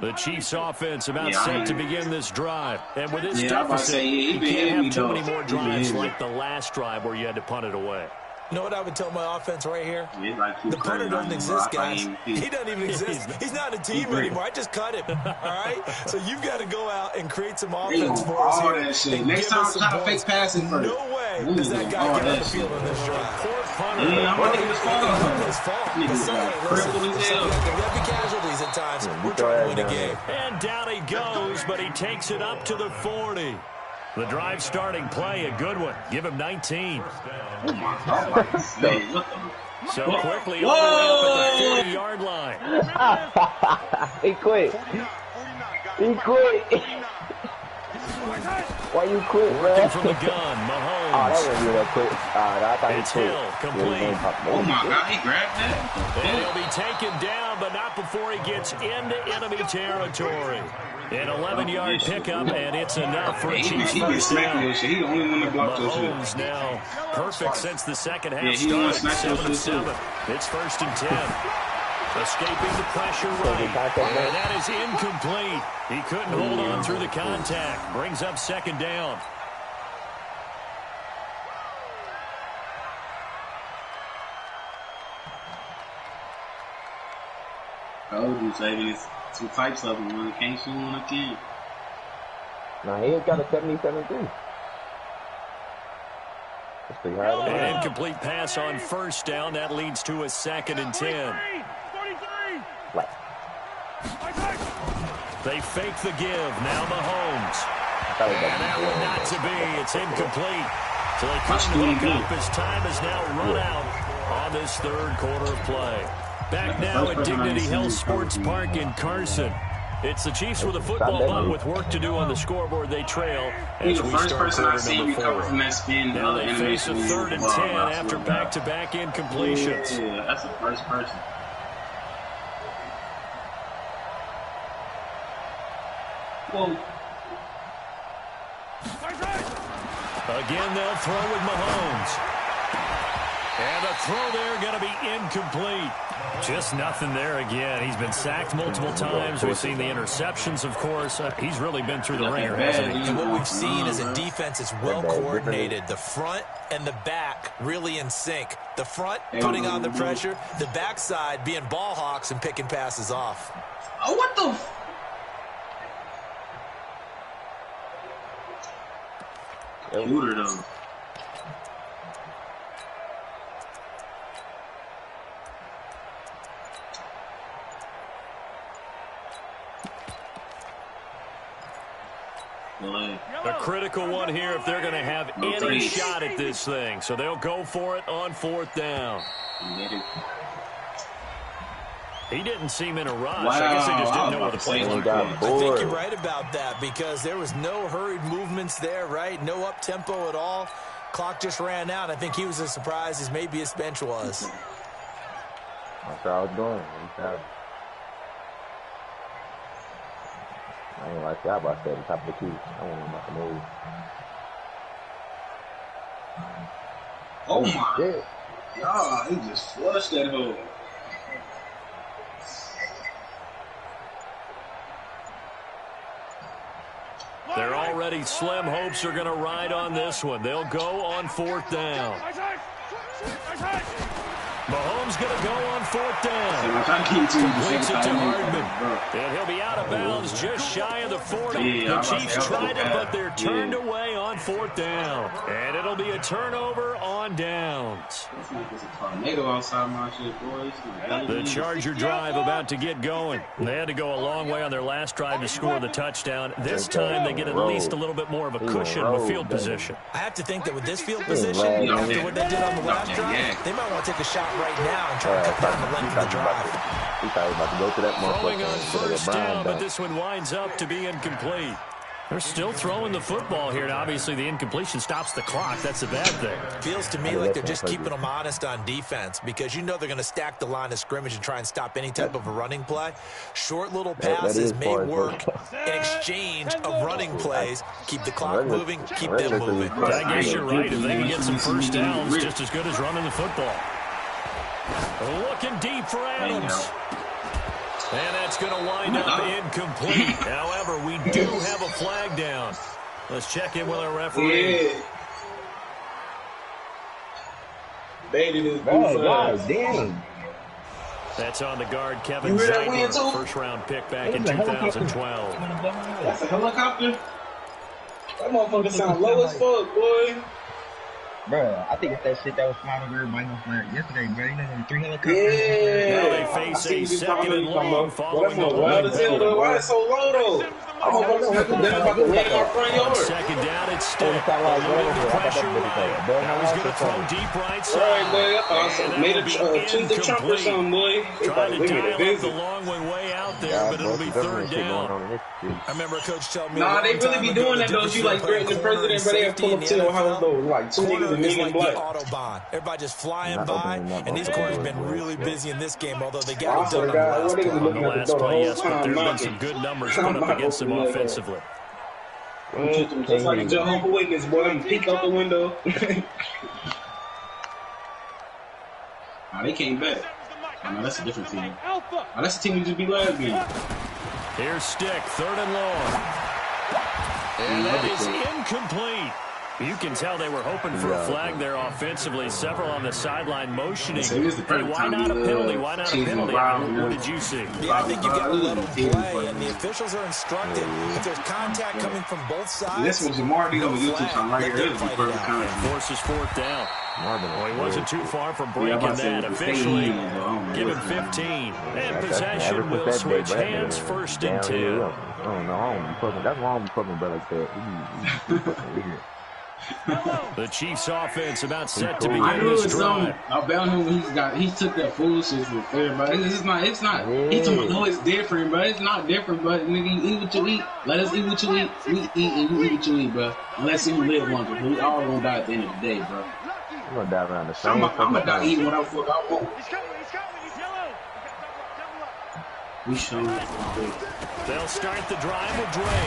The Chiefs offense about set to begin this drive. And with this deficit, you can't have too many more drives like the last drive where you had to punt it away. You know what I would tell my offense right here? The punter doesn't exist, guys. He doesn't even exist. He's not a team anymore. I just cut him. All right? So you've got to go out and create some offense for us here. Next time, try to fake passing first. No way does that guy get on the field on this drive. punter. Yeah, I'm His fault. But Sunday, listen, there will be casualties at times. We're trying to win a game. And down he goes, but he takes it up to the 40. The drive starting play, a good one. Give him 19. Oh, my God. So quickly all the way up at the 40-yard line. He quit. He quit. Why you quit, man? Working from the gun, Mahomes. Oh, that wasn't real quick. I thought it's he quit. Hill, complete. Oh, my God, he grabbed that. And he'll be taken down, but not before he gets into enemy territory. An 11-yard pickup, and it's enough for a Chiefs first down. He the only one that blocked those shit. Mahomes now perfect since the second half started. started. 7-7. It's 1st and 10. Escaping the pressure right. And that is incomplete. He couldn't hold on through the contact. Brings up 2nd down. Told you, Sadie. It's two types of them. One can't shoot, one can't. Nah, he ain't got a 77-3. That's pretty high. An incomplete pass on 1st down. That leads to a 2nd and 10. They fake the give. Now Mahomes. And that one not to be. It's incomplete. So they couldn't look up. His time is now run out on this 3rd quarter of play. Back now at Dignity Health Sports Park in Carson. It's the Chiefs with a football, but with work to do on the scoreboard, they trail. He's the first person I've seen recover from that spin. Now they face a 3rd and 10 after back-to-back incompletions. Yeah, that's the first person. Whoa. Again, they'll throw with Mahomes. And the throw there going to be incomplete. Just nothing there again. He's been sacked multiple times. We've seen the interceptions, of course. He's really been through the ringer, hasn't he? And what we've seen is a defense that's well coordinated. The front and the back really in sync. The front putting on the pressure. The backside being ball hawks and picking passes off. Oh, what the... Shooter, though. A critical one here if they're going to have any shot at this thing. So they'll go for it on 4th down. He didn't seem in a rush. Wow. I guess they just didn't know where the play was. I think you're right about that because there was no hurried movements there, right? No up-tempo at all. Clock just ran out. I think he was as surprised as maybe his bench was. That's how I was doing. I ain't like that, but I said the top of the key. I want him to move. Oh my God, he just flushed that hole. They're already slim hopes are going to ride on this one. They'll go on 4th down. Mahomes going to go on 4th down. Completes it to Hardman. And he'll be out of bounds just shy of the 40. The Chiefs tried it, but they're turned away on 4th down. And it'll be a turnover on downs. The Charger drive about to get going. They had to go a long way on their last drive to score the touchdown. This time they get at least a little bit more of a cushion of a field position. I have to think that with this field position, after what they did on the last drive, they might want to take a shot right now and try to cut down the length of the drive. He thought he was about to go to that throwing on 1st down, but this one winds up to be incomplete. They're still throwing the football here, and obviously the incompletion stops the clock. That's a bad thing. Feels to me like they're just keeping them honest on defense because you know they're going to stack the line of scrimmage and try and stop any type of a running play. Short little passes may work in exchange of running plays. Keep the clock moving, keep them moving. I guess you're right. If they can get some first downs, just as good as running the football. Looking deep for Adams. And that's going to wind up incomplete. However, we do have a flag down. Let's check in with our referee. Yeah. Baited his God damn. That's on the guard, Kevin Zeitler, first-round pick back in 2012. That's a helicopter? That motherfucker sound low as fuck, boy. Bro, I think it's that shit that was flying over everybody yesterday, bro. You know them 3 helicopters? Now they face a second and long following the wild as hell, though. Why it's so low, though? I'm about to land in our front yard. Second down, it's still pressure right. Now he's going to throw deep right side. All right, boy. I thought made a tweet the Trump or something, boy. Trying to dial up the long way out there, but it'll be third down. I remember a coach telling me. Nah, they really be doing that, though. You like threatening the president, but they have pull up to your house, though. Like 2 niggas and million black. Autobahn. Everybody just flying by, and these corners been really busy in this game, although they got it done on the last play, yes, but there have been some good numbers put up against them offensively. Just like a Jehovah's Witness, boy. I'm peek out the window. Nah, they came back. Oh, no, that's a different team. Oh, that's the team we just beat last game. Here's Stick, third and long. And that is incomplete. You can tell they were hoping for a flag there offensively. Several on the sideline motioning. Hey, why not a penalty? Why not a penalty? What did you see? Yeah, I think you got to let them play, and the officials are instructed. If there's contact coming from both sides, this was Jamar D on YouTube channel right here. This is the perfect contact. Forces fourth down. Well, he wasn't too far from breaking that. Officially, give him 15. And possession will switch hands first and 10. I don't know. That's wrong with fucking brother like that. The Chiefs offense about set to begin this drive. About him, he took that foolishness with everybody. It's not. He told me, no, it's different, bro. It's not different, but nigga, you eat what you eat. Let us eat what you eat. We eat and you eat what you eat, bro. Unless you live longer. We all gonna die at the end of the day, bro. I'm gonna die around the same. I'm gonna die eating what I want. We show. They'll start the drive with Dre.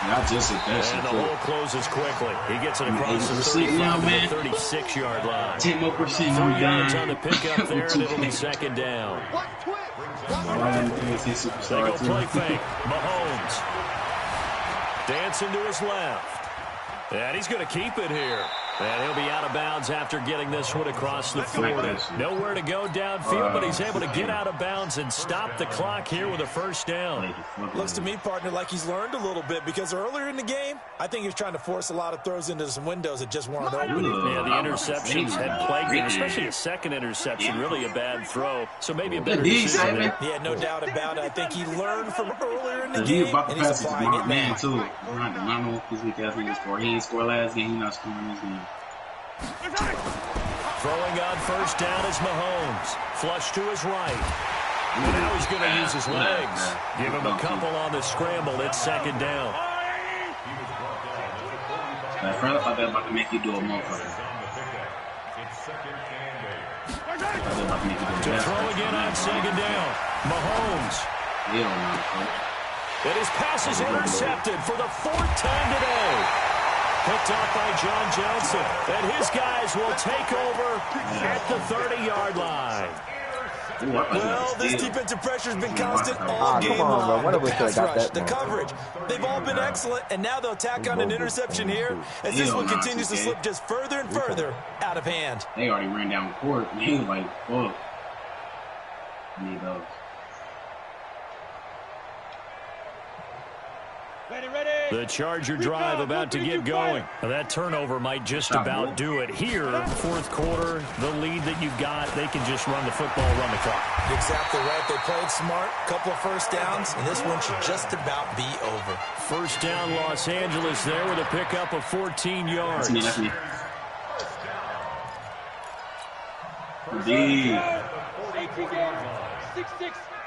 Not just at that shit. And the hole closes quickly. He gets it across the 35 to the 36-yard line. 10 more percent. 3 yards on the pickup there, and it'll be second down. They go play fake. Mahomes. Dancing to his left. And he's going to keep it here. And he'll be out of bounds after getting this one across the 40. Nowhere to go downfield, but he's able to get out of bounds and stop the clock here with a first down. Looks to me, partner, like he's learned a little bit, because earlier in the game, I think he was trying to force a lot of throws into some windows that just weren't open. Yeah, the interceptions had plagued him, especially a second interception, really a bad throw. So maybe a better decision there. Yeah, no doubt about it. I think he learned from earlier in the game, and he's applying it man, too. I don't know if this week has to score. He ain't scored last game. He's not scoring this game. Throwing on first down is Mahomes. Flush to his right. And now he's going to use his legs. Give him a couple on the scramble. It's second down. I thought that about to make you do a motherfucker. To throw again on second down. Mahomes. And his pass is intercepted for the 4th time today. Picked up by John Johnson. And his guys will take over at the 30-yard line. Well, this defensive pressure has been constant all game long. The pass rush, the coverage, they've all been excellent, and now they'll tack on an interception here as this one continues to slip just further and further out of hand. They already ran down court. He was like, fuck. I need those. The Charger drive about to get going. That turnover might just about do it. Here, 4th quarter, the lead that you've got, they can just run the football, run the clock. Exactly right. They played smart, couple of first downs, and this one should just about be over. First down, Los Angeles there with a pickup of 14 yards. That's me. Indeed.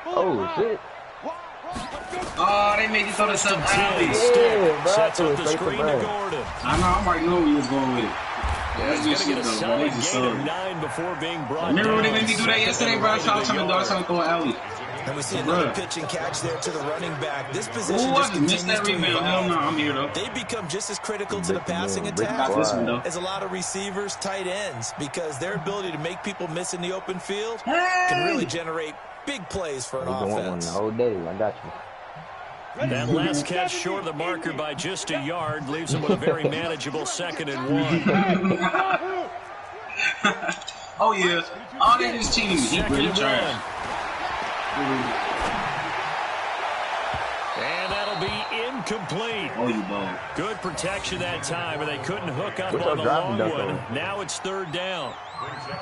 Oh, shit. Oh, they made you throw this up alley. Sets up the screen to Gordon. I know, I already know where he was going with it. That's He's good going to get a shit, though. They solid just gain sold of it. 9 before being brought Remember down. when they made me do that yesterday, bro? I was trying to throw an alley. And we see another pitch and catch there to the running back. This position Ooh, just I just missed that continues to rebound. Hell evolve. no, I'm here, though. They become just as critical to the passing attack This one, though. as a lot of receivers, tight ends, because their ability to make people miss in the open field can really generate big plays for an offense. The whole day. I got you. That last catch short of the marker by just a yard leaves him with a very manageable 2nd and 1. Oh, yeah. Oh, they just cheating me. He really trash. And that'll be incomplete. Oh, you ball. Good protection that time, but they couldn't hook up on the long one. Now it's third down.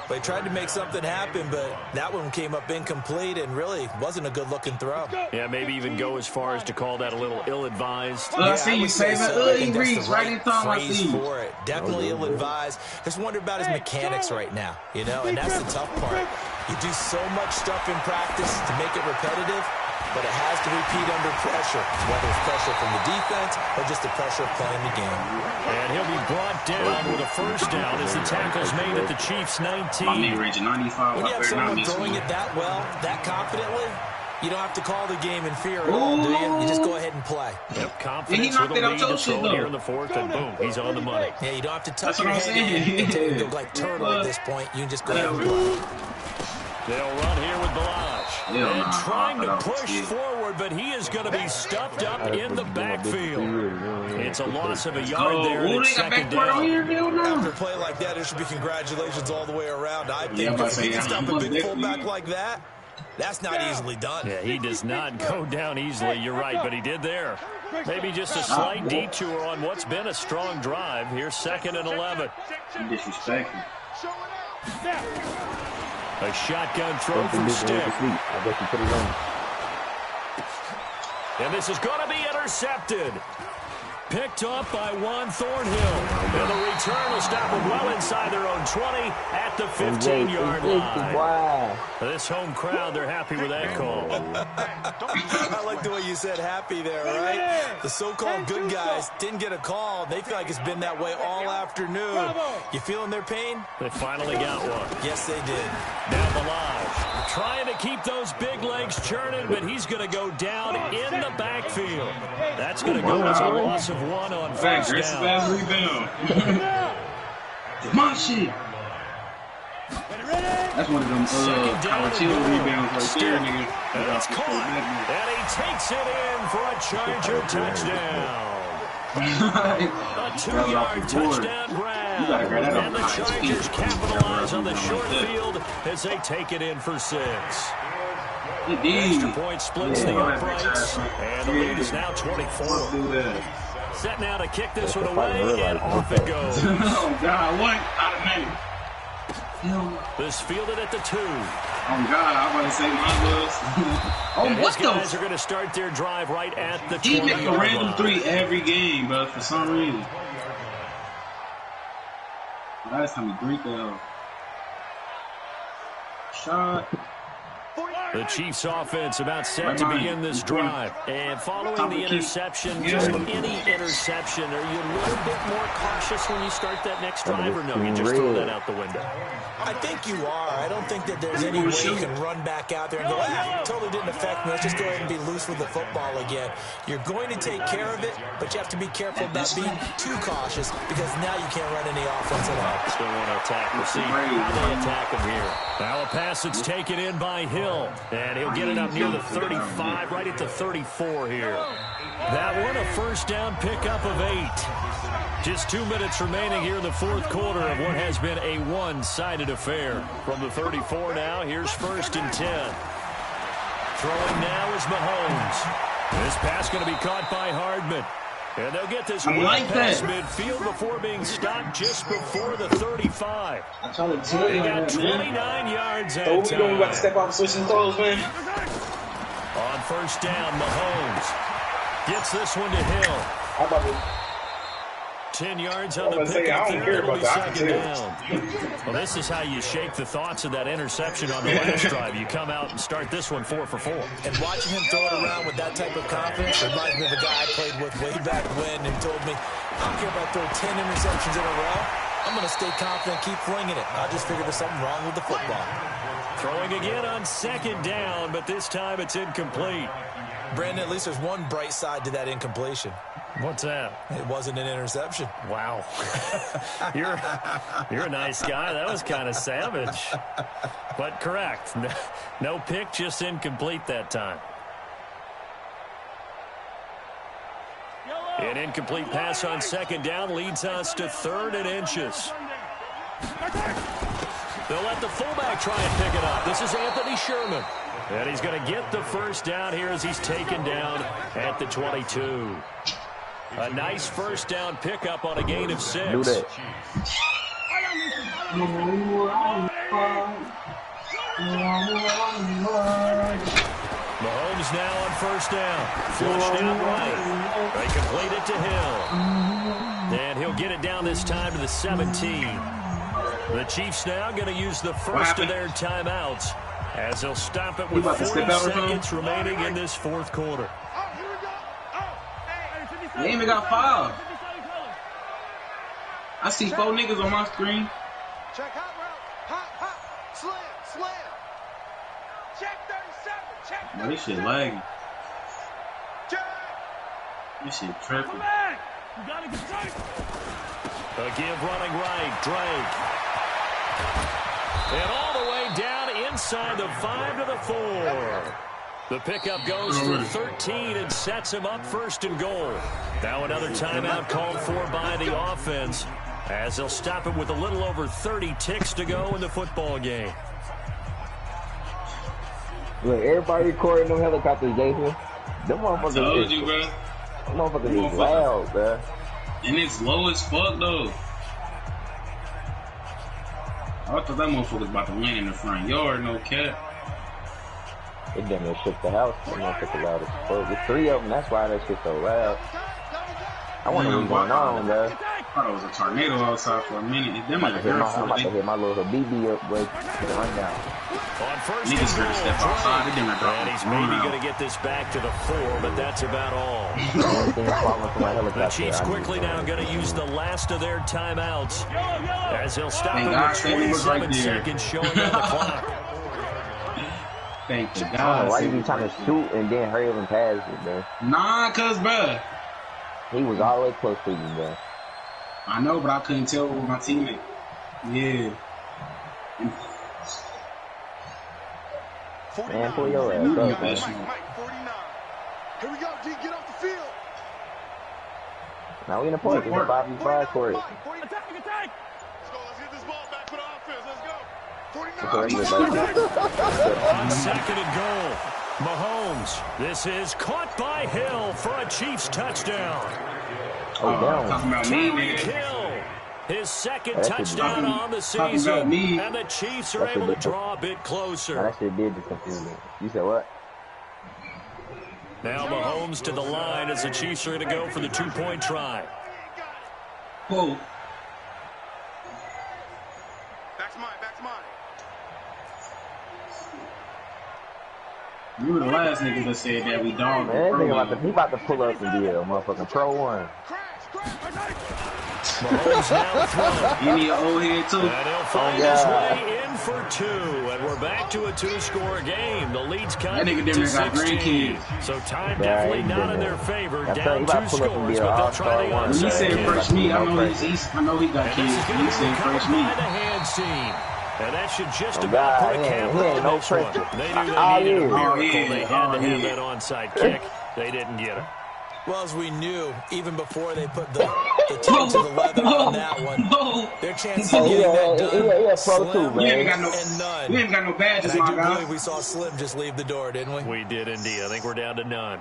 They tried to make something happen, but that one came up incomplete and really wasn't a good-looking throw. Yeah, maybe even go as far as to call that a little ill-advised. I see you saving He reads right in time. I see for it. Definitely ill-advised. Just wonder about his mechanics right now, you know, and that's the tough part. You do so much stuff in practice to make it repetitive, but it has to repeat under pressure, whether it's pressure from the defense or just the pressure of playing the game. And he'll be brought down with a first down as the tackle's made at the Chiefs' 19. My mid-range 95. When you have someone throwing it that well, that confidently, you don't have to call the game in fear at all, do you? You just go ahead and play. Yep, confidence with a lead to throw here in the fourth, and boom, he's on the money. Yeah, you don't have to tuck your head in until you look like turtle at this point. You can just go ahead and play. They'll run here with Balazs. And trying to push forward, but he is going to be stuffed up in the backfield. It's a loss of a yard there. It's second down. After a play like that, there should be congratulations all the way around. I think if he can stop a big fullback like that, that's not easily done. Yeah, he does not go down easily. You're right, but he did there. Maybe just a slight detour on what's been a strong drive. Here's 2nd and 11. Disrespectful. A shotgun throw from Stick. And this is going to be intercepted. Picked up by Juan Thornhill. And the return will stop them well inside their own 20 at the 15-yard line. This home crowd, they're happy with that call. I like the way you said happy there, right? The so-called good guys didn't get a call. They feel like it's been that way all afternoon. You feeling their pain? They finally got one. Yes, they did. Now Balazs trying to keep those big legs churning, but he's going to go down in the backfield. That's going to go as a loss of 1 on first down. Rebound. My shit. That's one of them college rebounds right there, nigga. That's caught. And he takes it in for a Charger touchdown. A 2-yard touchdown grab. And the Chargers capitalize on the short field as they take it in for 6. Extra point splits the uprights. And the lead is now 24. Set now to kick this one away, and off it goes. Oh, God, what? Automatic. This fielded at the 2. Oh, God, I want to say mine was. Oh, and what the guys are going to start their drive right at the 20. He makes a random 3 every game, but for some reason. Last time he grinked it out. Shot. The Chiefs offense about set to begin this drive. And following the interception, just any interception, are you a little bit more cautious when you start that next drive, or no? You just throw that out the window? I think you are. I don't think that there's any way you can run back out there and go, totally didn't affect me. Let's just go ahead and be loose with the football again. You're going to take care of it, but you have to be careful about being too cautious because now you can't run any offense at all. Still want to attack. We'll see how they attack him here. Now a pass that's taken in by Hill. And he'll get it up near the 35, right at the 34 here. That one, a first down pickup of 8. Just 2 minutes remaining here in the fourth quarter of what has been a one-sided affair. From the 34 now, here's 1st and 10. Throwing now is Mahomes. This pass going to be caught by Hardman. And they'll get this one past midfield before being stopped just before the 35. I'm trying to tell you, they got 29 yards at we don't about to step off switching clothes, man. On first down, Mahomes gets this one to Hill. How about this? 10 yards on the pickup there. It'll be second down. Well, this is how you shake the thoughts of that interception on the last drive. You come out and start this one 4 for 4. And watching him throw it around with that type of confidence reminds me of a guy I played with way back when who told me, I don't care if I throw 10 interceptions in a row. I'm going to stay confident, keep flinging it. I just figured there's something wrong with the football. Throwing again on second down, but this time it's incomplete. Brandon, at least there's one bright side to that incompletion. What's that? It wasn't an interception. Wow. You're a nice guy. That was kind of savage. But correct. No pick, just incomplete that time. An incomplete pass on second down leads us to 3rd and inches. They'll let the fullback try and pick it up. This is Anthony Sherman. And he's going to get the first down here as he's taken down at the 22. A nice first down pickup on a gain of 6. Do that. Mahomes now on first down. Flushed out right. They complete it to Hill. And he'll get it down this time to the 17. The Chiefs now going to use the first of their timeouts as they'll stop it with 40 seconds remaining in this fourth quarter. They even got 5. I see 4 niggas on my screen. Check hot route. Hot. Slam. Check 37. Check 37. No, this shit lagging. This shit tripping. A give running right. Drake. And all the way down inside the 5 to the 4. The pickup goes for 13 and sets him up first and goal. Now another timeout called for by the offense as they'll stop it with a little over 30 ticks to go in the football game. Look, everybody recording them helicopters, Jason. Them motherfuckers. I told you, bro. Them motherfuckers is loud, bro. And it's low as fuck, though. I thought that motherfucker was about to win in the front yard, no cap. It damn near shook the house. That motherfucker loud as fuck. With 3 of them, that's why that shit so loud. I wonder what's going on, bro. I thought it was a tornado outside for a minute. Them I'm about to hit my little BB up, boy. Run down. On first niggas and gonna step outside. and he's maybe going to get this back to the 4, but that's about all. The Chiefs quickly now going to use the last of their timeouts as they'll stop it with 27 seconds showing on the clock. Thank you, Oh, God. why you be trying to shoot and then hurry up and pass it, bro? Nah, cuz, bruh. He was all the way close to you, bro. I know, but I couldn't tell with my teammate. Yeah. Man, pull your ass up, man. Here we go, D. Get off the field. Now we in the point. It's a 5v5 court. Attack. Let's go. Let's get this ball back for the offense. Let's go. 49. On second and goal, Mahomes. This is caught by Hill for a Chiefs touchdown. Oh, down. Talking about me, Tyreek nigga. Hill, his second That's touchdown on the talking season, about me. and the Chiefs are able to draw a bit Now, closer. that shit did just confuse me. You said what? Now Mahomes to the line as the Chiefs are going to go for the 2-point try. Whoa. Back's mine. You were the last niggas that said that we dogged Man, that nigga he about to pull up and be a motherfucking pro one. Mahomes now throwing. You need an old head, too. And he'll find his way in for 2. And we're back to a 2-score game. The lead's cut That nigga to damn near got 16. grandkids. So time Yeah, definitely he not did in that. their favor. That's Down right, he about 2 to pull up and scores, be but an they'll try the all-star one. When he onside said kick. fresh meat, I know I know he got And this is kids. going He to be said fresh recovered by meat. the hands team. And that should just Oh, about God, put a he cap ain't on no this one. pressure. They knew Oh, they needed a yeah. miracle. They had to have Yeah. that onside kick. They didn't get it. Well, as we knew, even before they put the toe to the leather on that one, their chances of getting that done, Yeah, pro too, slim You man. ain't got no, and none. you ain't got no badges, And I my do guy. believe we saw Slim just leave the door, didn't we? We did indeed. I think we're down to none.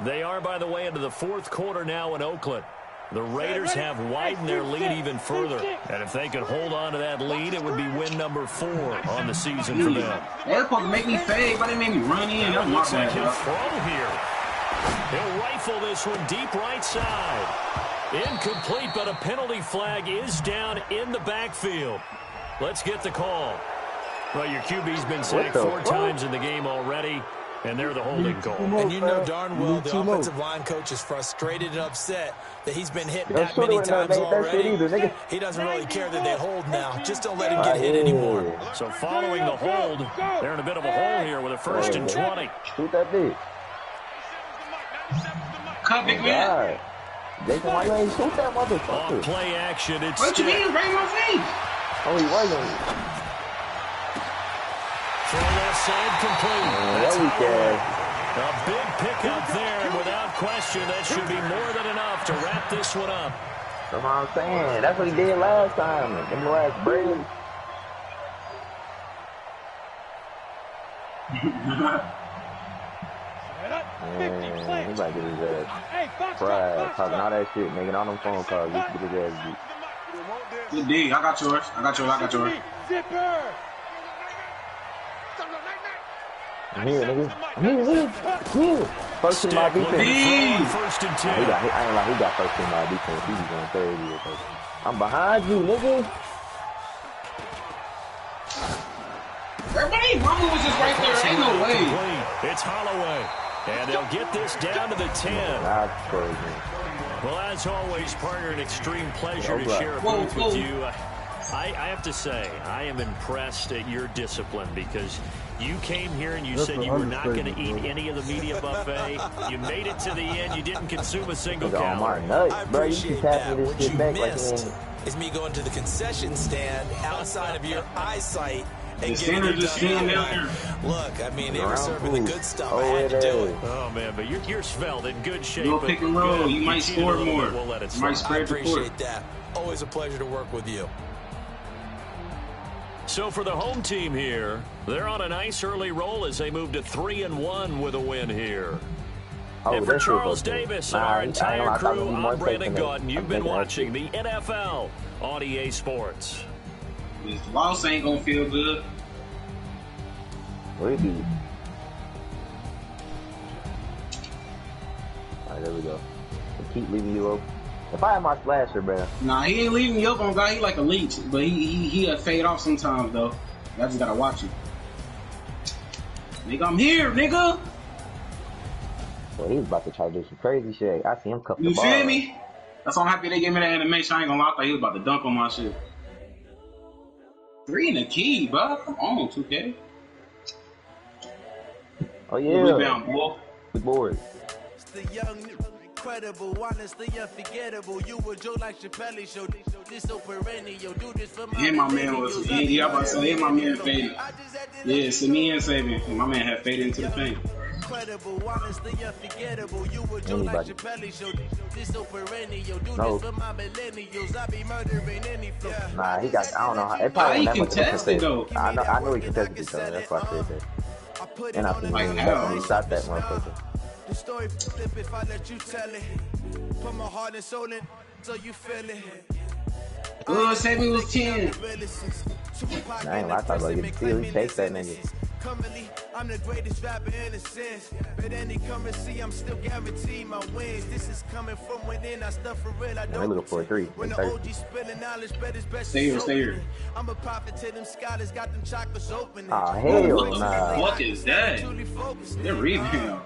They are, by the way, into the fourth quarter now in Oakland. The Raiders have widened their lead even further. And if they could hold on to that lead, it would be win number 4 on the season for them. They're supposed to make me fade, but they made me run in. That's It my looks like bad, he'll bro. throw here. He'll rifle this one deep right side. Incomplete, but a penalty flag is down in the backfield. Let's get the call. Well, your QB's been sacked 4 times in the game already, and they're the holding call. And you know darn well the offensive line coach is frustrated and upset that he's been hit that many times already. He doesn't really care that they hold now. Just don't let him get hit anymore. So following the hold, they're in a bit of a hole here with a 1st and 20. Shoot that bitch. Cut, big man. Jason, why you ain't shoot that On motherfucker? play action, it's What you mean? Right in my face. Oh, he wasn't. Throw left side complete. That's There we go. a big pickup there, and without question, that should be more than enough to wrap this one up. That's what I'm saying. That's what he did last time. Them last break. Man, he might get his ass fried. Talking all that shit, making all them phone calls just to get his ass beat. Good D. I got yours. I got yours. I'm here, nigga. I'm here. First team my defense. First and 10. I ain't like he got first team my defense. He was going third year. I'm behind you, nigga. Everybody, Mama was just right there. Ain't no way. It's Holloway. And they'll get this down to the 10. That's crazy. Well, as always, partner, an extreme pleasure to share a booth with you. I have to say, I am impressed at your discipline because you came here and you said you were not going to eat any of the media buffet. You made it to the end. You didn't consume a single calorie. I appreciate that. What you missed is me going to the concession stand outside of your eyesight. The center just standing down there. Look, I mean, they were serving the good stuff. I had to do it. Oh, man, but you're svelte, in good shape. Go pick and roll. You might score more. We'll let it you might spread the court. I appreciate that. Always a pleasure to work with you. So for the home team here, they're on a nice early roll as they move to 3-1 with a win here. And for Charles Davis and our entire crew, I'm Brandon Gaudin. You've been watching the NFL on EA Sports. This loss ain't gonna feel good. Where be? Alright, there we go. Keep leaving you open. If I had my slasher, man. Nah, he ain't leaving you up on guy. He like a leech, but he fade off sometimes though. I just gotta watch him. Nigga, I'm here, nigga. Well, he was about to try to do some crazy shit. I see him cuff the ball. You feel me? That's why I'm happy they gave me that animation. I ain't gonna lie, I thought he was about to dunk on my shit. 3 in the key, bro. Come on, 2K. Oh yeah. Rebound, boy. Good board. It's the young, incredible, honestly unforgettable. You were Joe like Chappelle show. This so perennial. Do this for my. And my man was. Yeah, I'm about to say, and my man faded. Yeah, Simeon saving. My man had faded into the paint. Incredible, honestly unforgettable. You were Joe like Chappelle show. This so perennial. Do this for my millennials. I be murdering any flow. Nah, he got. I don't know how. It probably he contested though. I know he contested each other. That's why I said that. And I think he definitely shot that motherfucker. The story flip if I let you tell it. Put my heart and soul in so you feel it. Sammy was 10. I ain't like about getting still. He chased that nigga. I'm the greatest rapper in a sense. But any currency, I'm still guaranteed my wins. This is coming from within. I stuff for real. I don't look for a 3. When the OG spilling knowledge, bet it's best. Stay here. I'm a prophet to them scholars, got them chakras open. Oh, hell nah. What is that? They're rebound.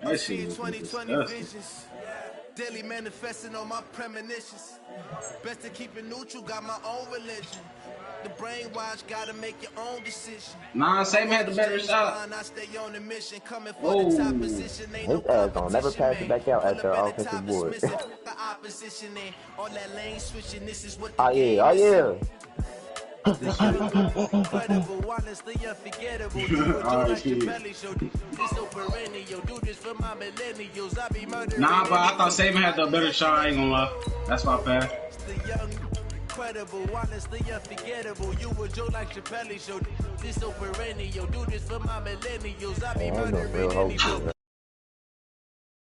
That shit is disgusting. Daily manifesting on my premonitions. Best to keep it neutral, got my own religion. The brainwash, gotta make your own decision. Nah, Sam had the better shot. Oh, his ass don't never pass it back out at the offensive board. Oh yeah. Nah, but I thought Saban had the better shot. I ain't gonna lie. That's my pass. Incredible, honestly unforgettable. You were Joe like Chappelle show. This so perennial. Do this for my millennials. I be murdering any